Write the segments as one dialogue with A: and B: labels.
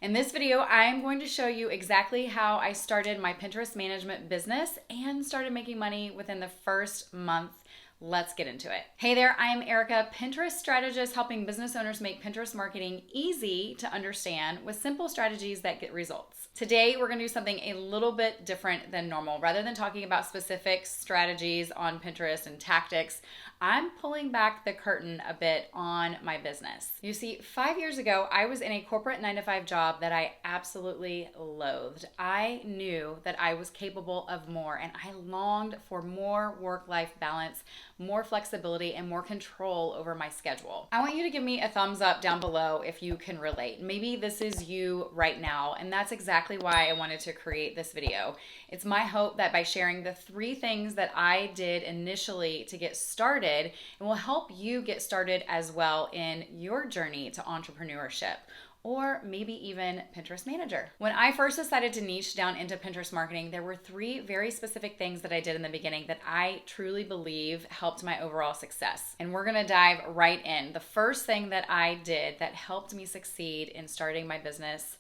A: In this video, I'm going to show you exactly how I started my Pinterest management business and started making money within the first month. Let's get into it. Hey there, I am Erica, Pinterest strategist, helping business owners make Pinterest marketing easy to understand with simple strategies that get results. Today, we're gonna do something a little bit different than normal. Rather than talking about specific strategies on Pinterest and tactics, I'm pulling back the curtain a bit on my business. You see, 5 years ago, I was in a corporate 9-to-5 job that I absolutely loathed. I knew that I was capable of more, and I longed for more work-life balance, more flexibility, and more control over my schedule. I want you to give me a thumbs up down below if you can relate. Maybe this is you right now, and that's exactly why I wanted to create this video. It's my hope that by sharing the 3 things that I did initially to get started, it will help you get started as well in your journey to entrepreneurship, or maybe even Pinterest manager. When I first decided to niche down into Pinterest marketing, there were 3 very specific things that I did in the beginning that I truly believe helped my overall success. And we're gonna dive right in. The first thing that I did that helped me succeed in starting my business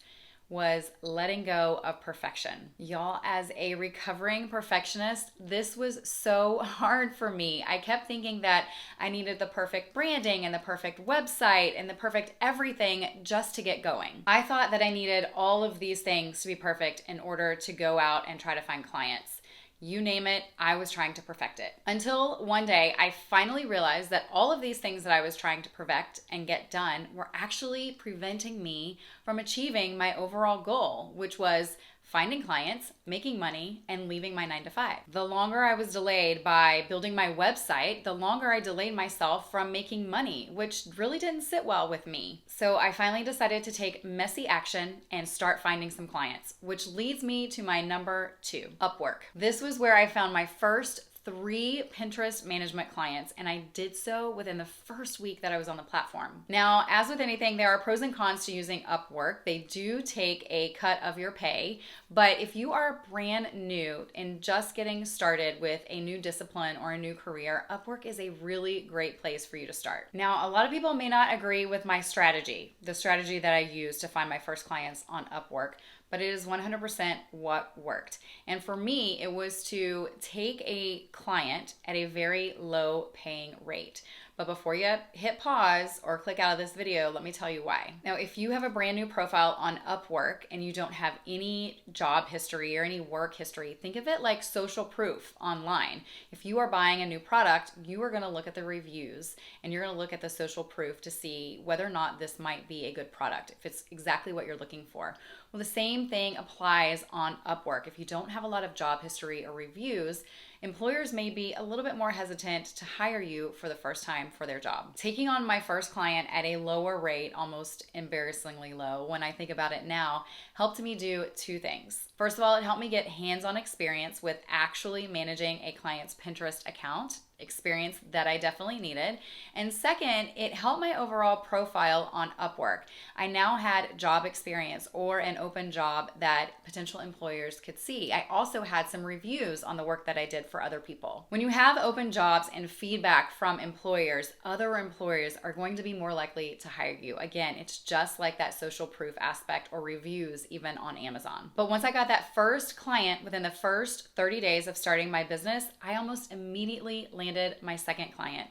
A: was letting go of perfection. Y'all, as a recovering perfectionist, this was so hard for me. I kept thinking that I needed the perfect branding and the perfect website and the perfect everything just to get going. I thought that I needed all of these things to be perfect in order to go out and try to find clients. You name it, I was trying to perfect it. Until one day, I finally realized that all of these things that I was trying to perfect and get done were actually preventing me from achieving my overall goal, which was finding clients, making money, and leaving my 9-to-5. The longer I was delayed by building my website, the longer I delayed myself from making money, which really didn't sit well with me. So I finally decided to take messy action and start finding some clients, which leads me to my number 2, Upwork. This was where I found my first 3 Pinterest management clients, and I did so within the first week that I was on the platform. Now, as with anything, there are pros and cons to using Upwork. They do take a cut of your pay, but if you are brand new and just getting started with a new discipline or a new career, Upwork is a really great place for you to start. Now, a lot of people may not agree with my strategy, the strategy that I used to find my first clients on Upwork, but it is 100% what worked. And for me, it was to take a client at a very low paying rate. But before you hit pause or click out of this video, let me tell you why. Now, if you have a brand new profile on Upwork and you don't have any job history or any work history, think of it like social proof online. If you are buying a new product, you are gonna look at the reviews and you're gonna look at the social proof to see whether or not this might be a good product, if it's exactly what you're looking for. Well, the same thing applies on Upwork. If you don't have a lot of job history or reviews, employers may be a little bit more hesitant to hire you for the first time for their job. Taking on my first client at a lower rate, almost embarrassingly low when I think about it now, helped me do 2 things. First of all, it helped me get hands-on experience with actually managing a client's Pinterest account, experience that I definitely needed. And second, it helped my overall profile on Upwork. I now had job experience or an open job that potential employers could see. I also had some reviews on the work that I did for other people. When you have open jobs and feedback from employers, other employers are going to be more likely to hire you. Again, it's just like that social proof aspect or reviews even on Amazon. But once I got that first client within the first 30 days of starting my business, I almost immediately landed my second client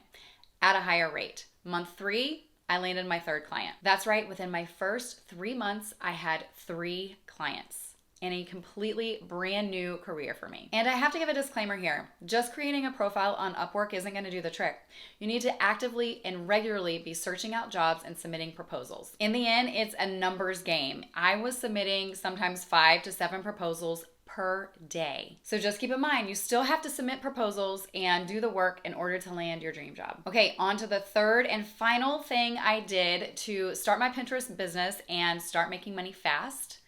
A: at a higher rate. Month 3, I landed my third client. That's right, within my first 3 months, I had 3 clients in a completely brand new career for me. And I have to give a disclaimer here. Just creating a profile on Upwork isn't gonna do the trick. You need to actively and regularly be searching out jobs and submitting proposals. In the end, it's a numbers game. I was submitting sometimes 5 to 7 proposals per day. So just keep in mind, you still have to submit proposals and do the work in order to land your dream job. Okay, on to the third and final thing I did to start my Pinterest business and start making money fast,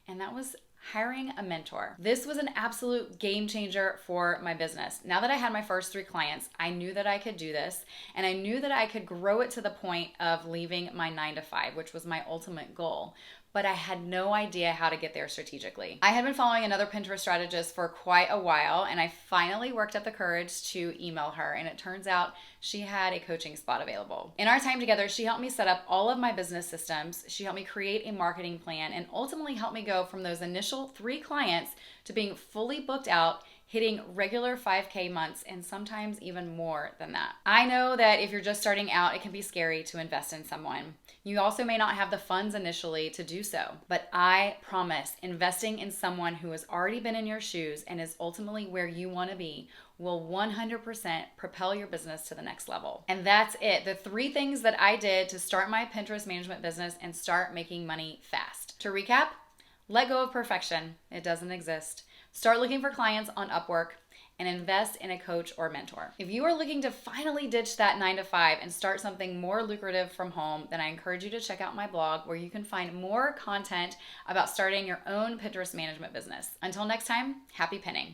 A: and that was hiring a mentor. This was an absolute game changer for my business. Now that I had my first 3 clients, I knew that I could do this, and I knew that I could grow it to the point of leaving my 9-to-5, which was my ultimate goal. but I had no idea how to get there strategically. I had been following another Pinterest strategist for quite a while, and I finally worked up the courage to email her, and it turns out she had a coaching spot available. In our time together, she helped me set up all of my business systems. She helped me create a marketing plan and ultimately helped me go from those initial 3 clients to being fully booked out, hitting regular 5K months, and sometimes even more than that. I know that if you're just starting out, it can be scary to invest in someone. You also may not have the funds initially to do so, but I promise investing in someone who has already been in your shoes and is ultimately where you want to be will 100% propel your business to the next level. And that's it. The 3 things that I did to start my Pinterest management business and start making money fast. To recap, let go of perfection. It doesn't exist. Start looking for clients on Upwork and invest in a coach or mentor. If you are looking to finally ditch that 9-to-5 and start something more lucrative from home, then I encourage you to check out my blog where you can find more content about starting your own Pinterest management business. Until next time, happy pinning.